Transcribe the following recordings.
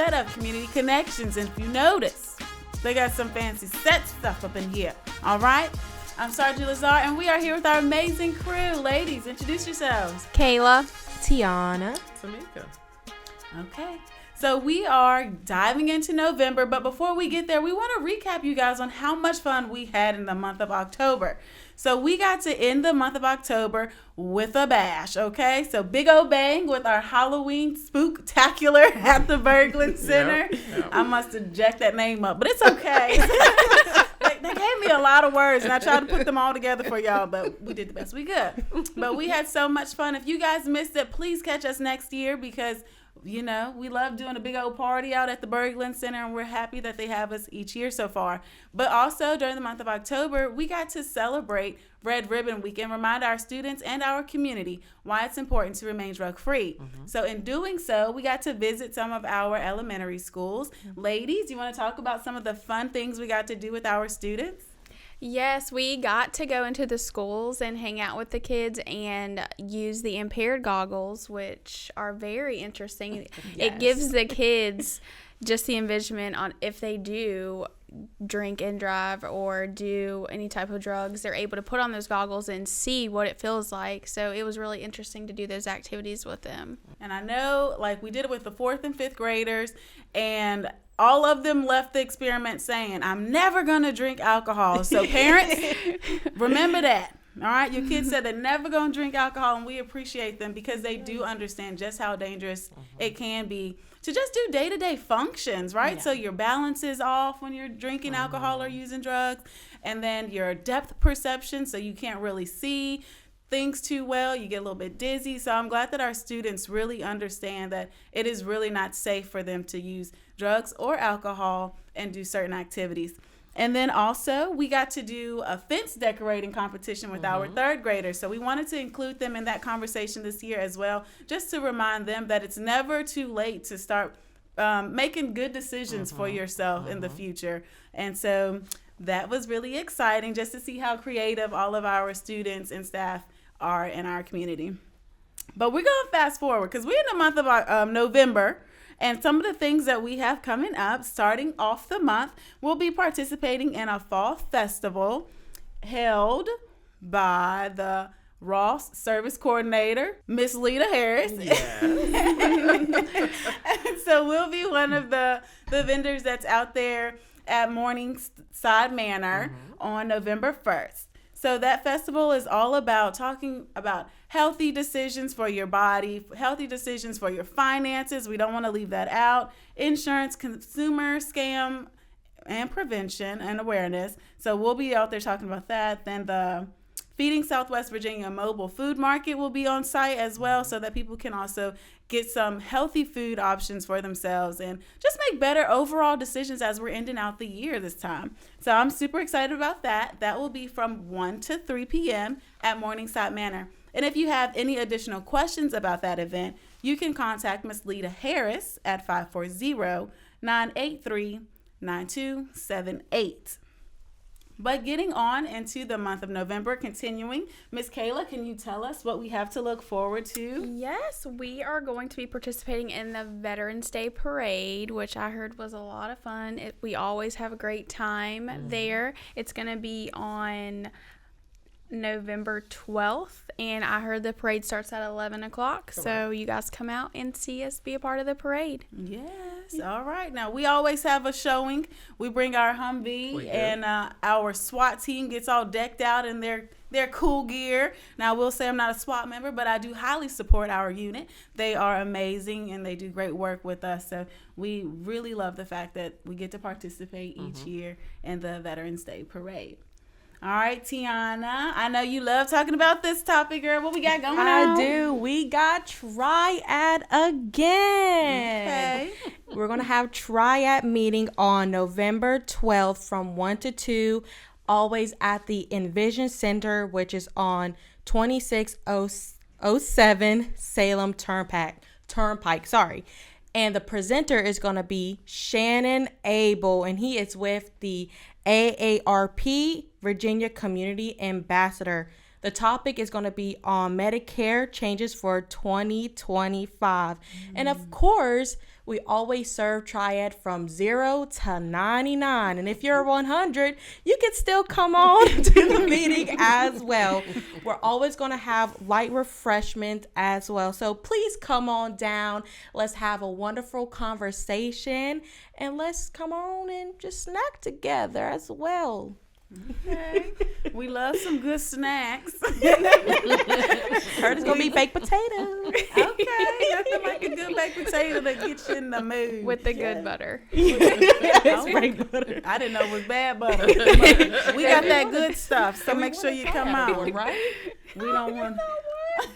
setup, community connections. And if you notice, they got some fancy set stuff up in here. All right? I'm Sergeant Lazar, and we are here with our amazing crew. Ladies, introduce yourselves. Kayla, Tiana, Tamika. Okay. So we are diving into November, but before we get there, we want to recap you guys on how much fun we had in the month of October. So we got to end the month of October with a bash, okay? So big old bang with our Halloween spooktacular at the Berglund Center. Yep. I must have jacked that name up, but it's okay. They gave me a lot of words, and I tried to put them all together for y'all, but we did the best we could. But we had so much fun. If you guys missed it, please catch us next year because we love doing a big old party out at the Berglund Center, and we're happy that they have us each year so far. But also during the month of October, we got to celebrate Red Ribbon Week and remind our students and our community why it's important to remain drug-free. Mm-hmm. So in doing so, we got to visit some of our elementary schools. Mm-hmm. Ladies, you want to talk about some of the fun things we got to do with our students? Yes, we got to go into the schools and hang out with the kids and use the impaired goggles, which are very interesting. Yes. It gives the kids just the envisionment on if they do drink and drive or do any type of drugs, they're able to put on those goggles and see what it feels like. So it was really interesting to do those activities with them. And I know, we did it with the 4th and 5th graders, and all of them left the experiment saying, I'm never going to drink alcohol. So parents, remember that. All right. Your kids said they're never going to drink alcohol, and we appreciate them because they do understand just how dangerous it can be to just do day-to-day functions, right? Yeah. So your balance is off when you're drinking alcohol or using drugs, and then your depth perception, so you can't really see things too well. You get a little bit dizzy. So I'm glad that our students really understand that it is really not safe for them to use drugs or alcohol and do certain activities. And then also we got to do a fence decorating competition with our 3rd graders. So we wanted to include them in that conversation this year as well, just to remind them that it's never too late to start making good decisions for yourself in the future. And so that was really exciting just to see how creative all of our students and staff are in our community. But we're going to fast forward because we're in the month of November. And some of the things that we have coming up, starting off the month, we'll be participating in a fall festival held by the Ross Service Coordinator, Miss Lita Harris. Yes. And so we'll be one of the vendors that's out there at Morningside Manor on November 1st. So that festival is all about talking about healthy decisions for your body, healthy decisions for your finances. We don't want to leave that out. Insurance, consumer scam, and prevention and awareness. So we'll be out there talking about that. Then the Feeding Southwest Virginia Mobile Food Market will be on site as well, so that people can also get some healthy food options for themselves and just make better overall decisions as we're ending out the year this time. So I'm super excited about that. That will be from 1 to 3 p.m. at Morningside Manor. And if you have any additional questions about that event, you can contact Ms. Lita Harris at 540-983-9278. But getting on into the month of November, continuing, Ms. Kayla, can you tell us what we have to look forward to? Yes, we are going to be participating in the Veterans Day Parade, which I heard was a lot of fun. We always have a great time there. It's going to be on November 12th, and I heard the parade starts at 11 o'clock. Correct. So you guys come out and see us be a part of the parade. Yes. All right. Now, we always have a showing. We bring our Humvee, and our SWAT team gets all decked out in their cool gear. Now, I will say I'm not a SWAT member, but I do highly support our unit. They are amazing, and they do great work with us. So we really love the fact that we get to participate each year in the Veterans Day Parade. All right, Tiana, I know you love talking about this topic, girl. What we got going on? I do. We got Triad again. Okay. We're going to have Triad meeting on November 12th from 1 to 2, always at the Envision Center, which is on 2607 Salem Turnpike. And the presenter is going to be Shannon Abel, and he is with the AARP Virginia Community Ambassador. The topic is going to be on Medicare changes for 2025. And of course, We always serve Triad from 0 to 99. And if you're 100, you can still come on to the meeting as well. We're always going to have light refreshment as well. So please come on down. Let's have a wonderful conversation. And let's come on and just snack together as well. Okay. We love some good snacks. Heard it's going to be baked potatoes. Okay. Nothing like a good baked potato that gets you in the mood. With the good butter. Right, butter. I didn't know it was bad butter. We got that good stuff, so make sure you come out. Right? We don't want.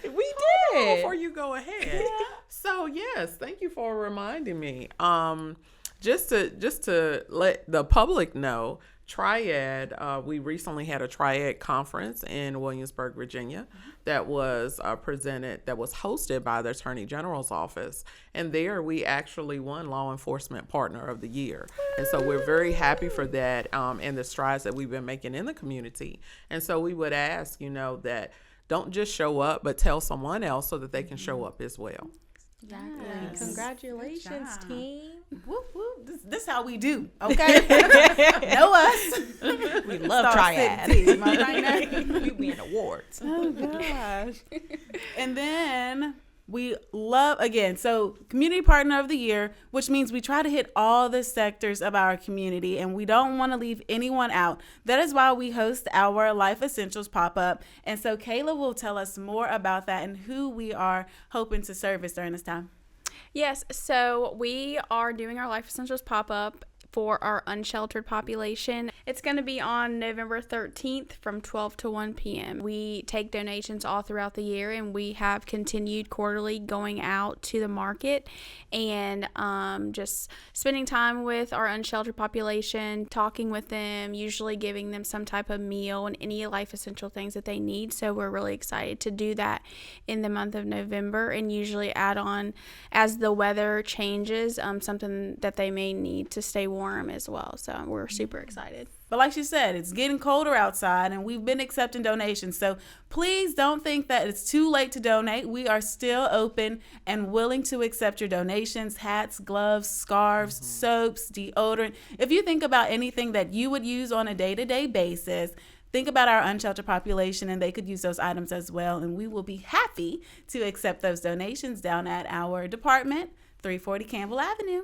We did. Before you go ahead. So yes, thank you for reminding me. Just to let the public know, Triad, we recently had a Triad conference in Williamsburg, Virginia, that was hosted by the Attorney General's office. And there we actually won Law Enforcement Partner of the Year. And so we're very happy for that and the strides that we've been making in the community. And so we would ask, that don't just show up, but tell someone else so that they can show up as well. Exactly. Yes. Congratulations, team. Whoop, whoop. This how we do, okay? Know us. We love Star Triad. City team, all right now? We win awards. Oh, gosh. And then we love, again, so Community Partner of the Year, which means we try to hit all the sectors of our community, and we don't want to leave anyone out. That is why we host our Life Essentials pop-up. And so Kayla will tell us more about that and who we are hoping to service during this time. Yes, so we are doing our Life Essentials pop-up for our unsheltered population. It's going to be on November 13th from 12 to 1 p.m. We take donations all throughout the year, and we have continued quarterly going out to the market and just spending time with our unsheltered population, talking with them, usually giving them some type of meal and any life essential things that they need. So we're really excited to do that in the month of November, and usually add on as the weather changes, something that they may need to stay warm as well. So we're super excited. But like she said, it's getting colder outside, and we've been accepting donations. So please don't think that it's too late to donate. We are still open and willing to accept your donations: hats, gloves, scarves, soaps, deodorant. If you think about anything that you would use on a day-to-day basis, think about our unsheltered population, and they could use those items as well. And we will be happy to accept those donations down at our department, 340 Campbell Avenue.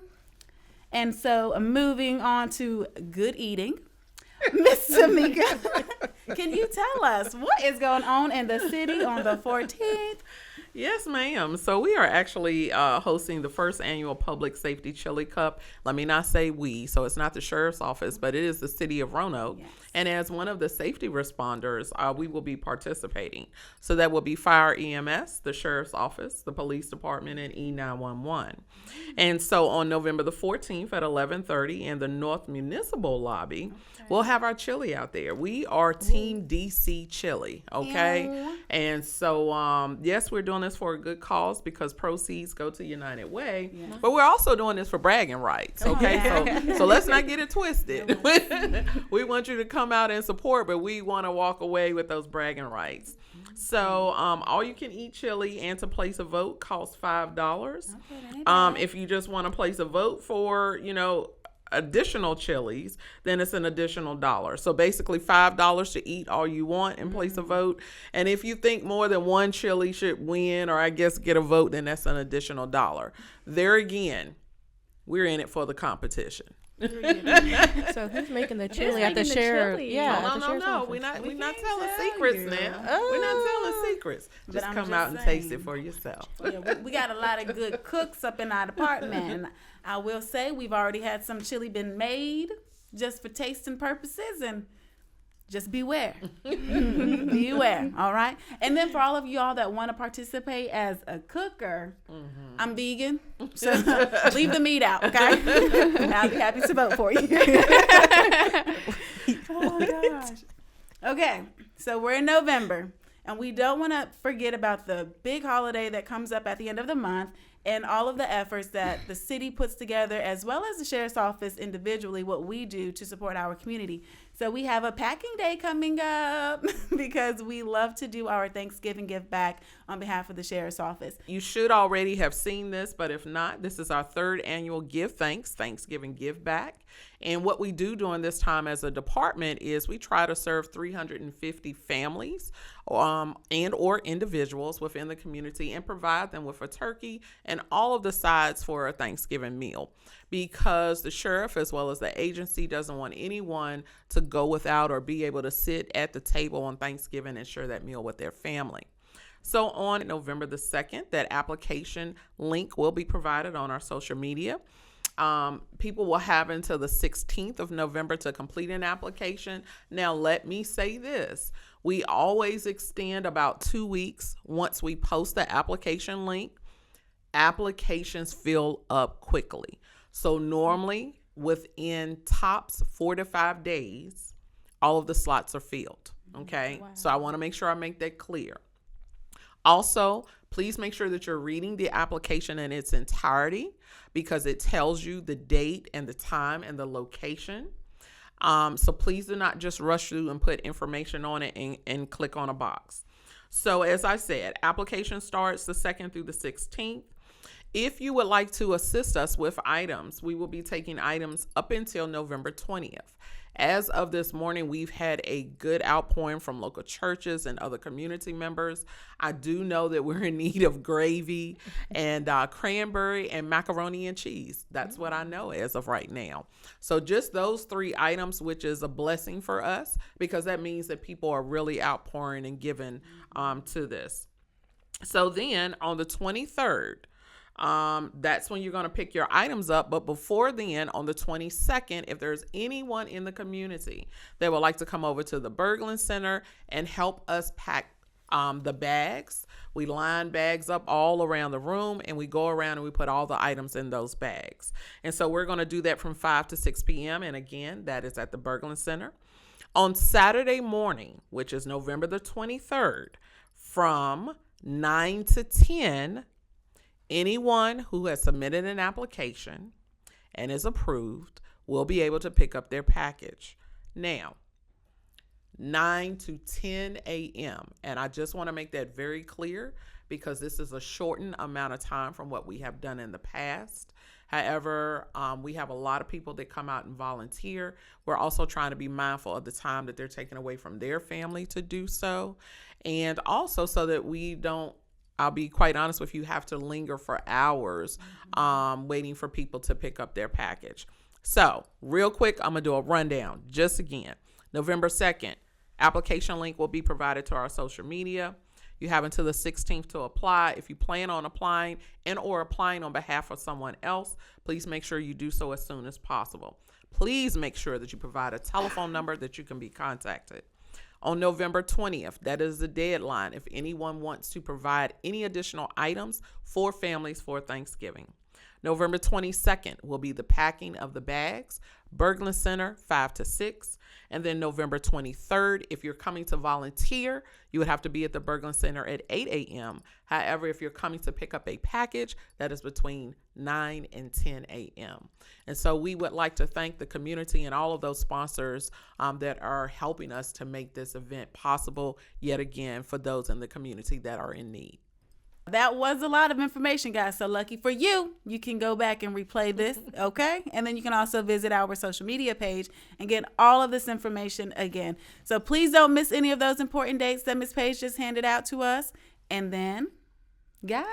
And so moving on to good eating, Miss Tamika, can you tell us what is going on in the city on the 14th? Yes, ma'am. So we are actually hosting the first annual Public Safety Chili Cup. Let me not say we, so it's not the sheriff's office, but it is the City of Roanoke. Yes. And as one of the safety responders, we will be participating. So that will be Fire-EMS, the sheriff's office, the police department, and E911. And so on November the 14th at 11:30 in the North Municipal Lobby, we'll have our chili out there. We are Team DC Chili, okay? Ew. And so, yes, we're doing this for a good cause because proceeds go to United Way. Yeah. But we're also doing this for bragging rights, okay? Yeah. So let's not get it twisted. We want you to come out and support, but we want to walk away with those bragging rights. So all you can eat chili and to place a vote costs $5. Okay, if you just want to place a vote for, additional chilies, then it's an additional $1. So basically $5 to eat all you want and place a vote. And if you think more than one chili should win, or I guess get a vote, then that's an additional $1. There again, we're in it for the competition. So who's making the chili at the sheriff? Yeah, no. We're not telling secrets now. Oh. We're not telling secrets. Just come out and taste it for yourself. Yeah, we got a lot of good cooks up in our department. And I will say we've already had some chili been made just for tasting purposes, and just beware. Beware, all right? And then for all of y'all that want to participate as a cooker, I'm vegan, so leave the meat out, okay? I'll be happy to vote for you. Oh, gosh. Okay, so we're in November, and we don't want to forget about the big holiday that comes up at the end of the month, and all of the efforts that the city puts together, as well as the sheriff's office individually, what we do to support our community. So we have a packing day coming up because we love to do our Thanksgiving give back on behalf of the Sheriff's Office. You should already have seen this, but if not, this is our third annual Thanksgiving give back. And what we do during this time as a department is we try to serve 350 families and or individuals within the community and provide them with a turkey and all of the sides for a Thanksgiving meal, because the sheriff as well as the agency doesn't want anyone to go without or be able to sit at the table on Thanksgiving and share that meal with their family. So on November the 2nd, that application link will be provided on our social media. People will have until the 16th of November to complete an application. Now, let me say this. We always extend about 2 weeks once we post the application link. Applications fill up quickly. So normally within tops 4 to 5 days, all of the slots are filled. Okay. Wow. So I want to make sure I make that clear. Also, please make sure that you're reading the application in its entirety, because it tells you the date and the time and the location. So please do not just rush through and put information on it and click on a box. So as I said, application starts the 2nd through the 16th. If you would like to assist us with items, we will be taking items up until November 20th. As of this morning, we've had a good outpouring from local churches and other community members. I do know that we're in need of gravy and cranberry and macaroni and cheese. That's what I know as of right now. So just those 3 items, which is a blessing for us, because that means that people are really outpouring and giving to this. So then on the 23rd, that's when you're going to pick your items up. But before then, on the 22nd, if there's anyone in the community that would like to come over to the Berglund Center and help us pack the bags, we line bags up all around the room and we go around and we put all the items in those bags. And so we're going to do that from 5 to 6 p.m. And again, that is at the Berglund Center. On Saturday morning, which is November the 23rd, from 9 to 10, anyone who has submitted an application and is approved will be able to pick up their package. Now, 9 to 10 a.m. And I just want to make that very clear because this is a shortened amount of time from what we have done in the past. However, we have a lot of people that come out and volunteer. We're also trying to be mindful of the time that they're taking away from their family to do so. And also so that we don't, I'll be quite honest with you, have to linger for hours waiting for people to pick up their package. So real quick, I'm going to do a rundown just again. November 2nd, application link will be provided to our social media. You have until the 16th to apply. If you plan on applying and or applying on behalf of someone else, please make sure you do so as soon as possible. Please make sure that you provide a telephone number that you can be contacted. On November 20th, that is the deadline if anyone wants to provide any additional items for families for Thanksgiving. November 22nd will be the packing of the bags, Berglund Center, 5 to 6. And then November 23rd, if you're coming to volunteer, you would have to be at the Berglund Center at 8 a.m. However, if you're coming to pick up a package, that is between 9 and 10 a.m. And so we would like to thank the community and all of those sponsors that are helping us to make this event possible, yet again, for those in the community that are in need. That was a lot of information, guys. So lucky for you, you can go back and replay this, okay? And then you can also visit our social media page and get all of this information again. So please don't miss any of those important dates that Ms. Page just handed out to us. And then, guys,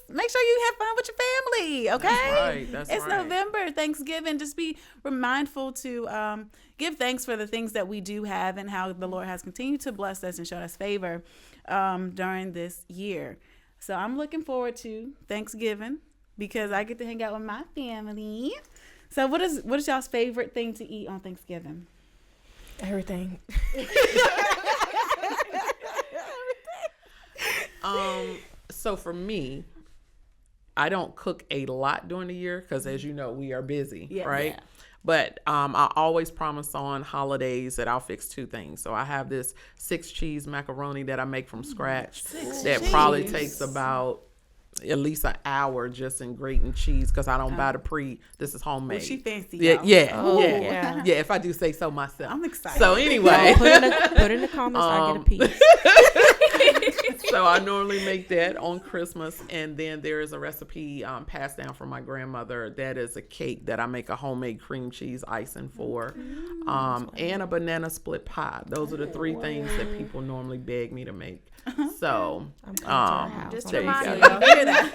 make sure you have fun with your family, okay? That's right. That's it's right. November, Thanksgiving. Just be mindful to give thanks for the things that we do have and how the Lord has continued to bless us and show us favor during this year. So I'm looking forward to Thanksgiving because I get to hang out with my family. So what is y'all's favorite thing to eat on Thanksgiving? Everything. So for me, I don't cook a lot during the year because, as you know, we are busy, right? Yeah. But I always promise on holidays that I'll fix 2 things. So I have this 6 cheese macaroni that I make from scratch that probably takes about at least an hour just in grating cheese because I don't buy the this is homemade. Well, she fancy. Yeah, y'all. yeah. If I do say so myself. I'm excited. So anyway, Put in the comments. I get a piece. so I normally make that on Christmas, and then there is a recipe passed down from my grandmother. That is a cake that I make a homemade cream cheese icing for, and a banana split pie. Those are the three things that people normally beg me to make. So, Just there you remind go.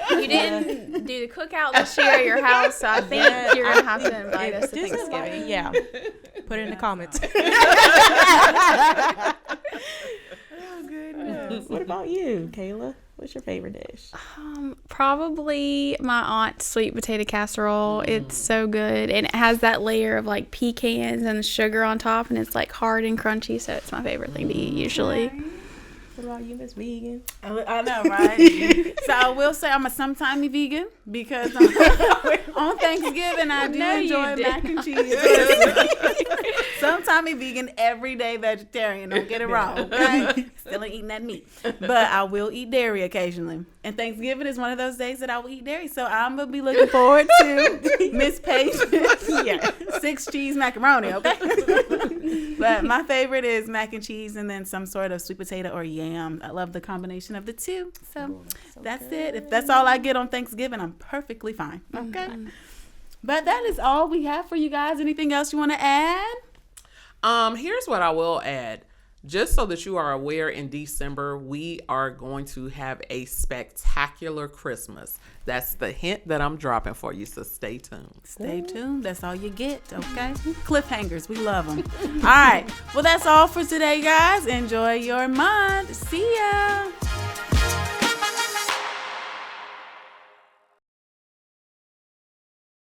you, you didn't do the cookout this year at your house, so I think you're gonna have to invite us to Thanksgiving. Yeah. Put it in the comments. Oh, goodness. What about you, Kayla? What's your favorite dish? Probably my aunt's sweet potato casserole. It's so good, and it has that layer of like pecans and sugar on top, and it's like hard and crunchy. So it's my favorite thing to eat usually. What about you, Miss Vegan? I know, right? So I will say I'm a sometimey vegan because on Thanksgiving I do enjoy mac and cheese. Sometimey vegan, everyday vegetarian. Don't get it wrong, okay? Still ain't eating that meat. But I will eat dairy occasionally. And Thanksgiving is one of those days that I will eat dairy. So I'm going to be looking forward to Miss Patience 6 cheese macaroni, okay? But my favorite is mac and cheese and then some sort of sweet potato or yam. I love the combination of the two. So that's it. If that's all I get on Thanksgiving, I'm perfectly fine. Okay. But that is all we have for you guys. Anything else you want to add? Here's what I will add. Just so that you are aware, in December, we are going to have a spectacular Christmas. That's the hint that I'm dropping for you, so stay tuned. Stay tuned. That's all you get, okay? Cliffhangers. We love them. All right. Well, that's all for today, guys. Enjoy your month. See ya.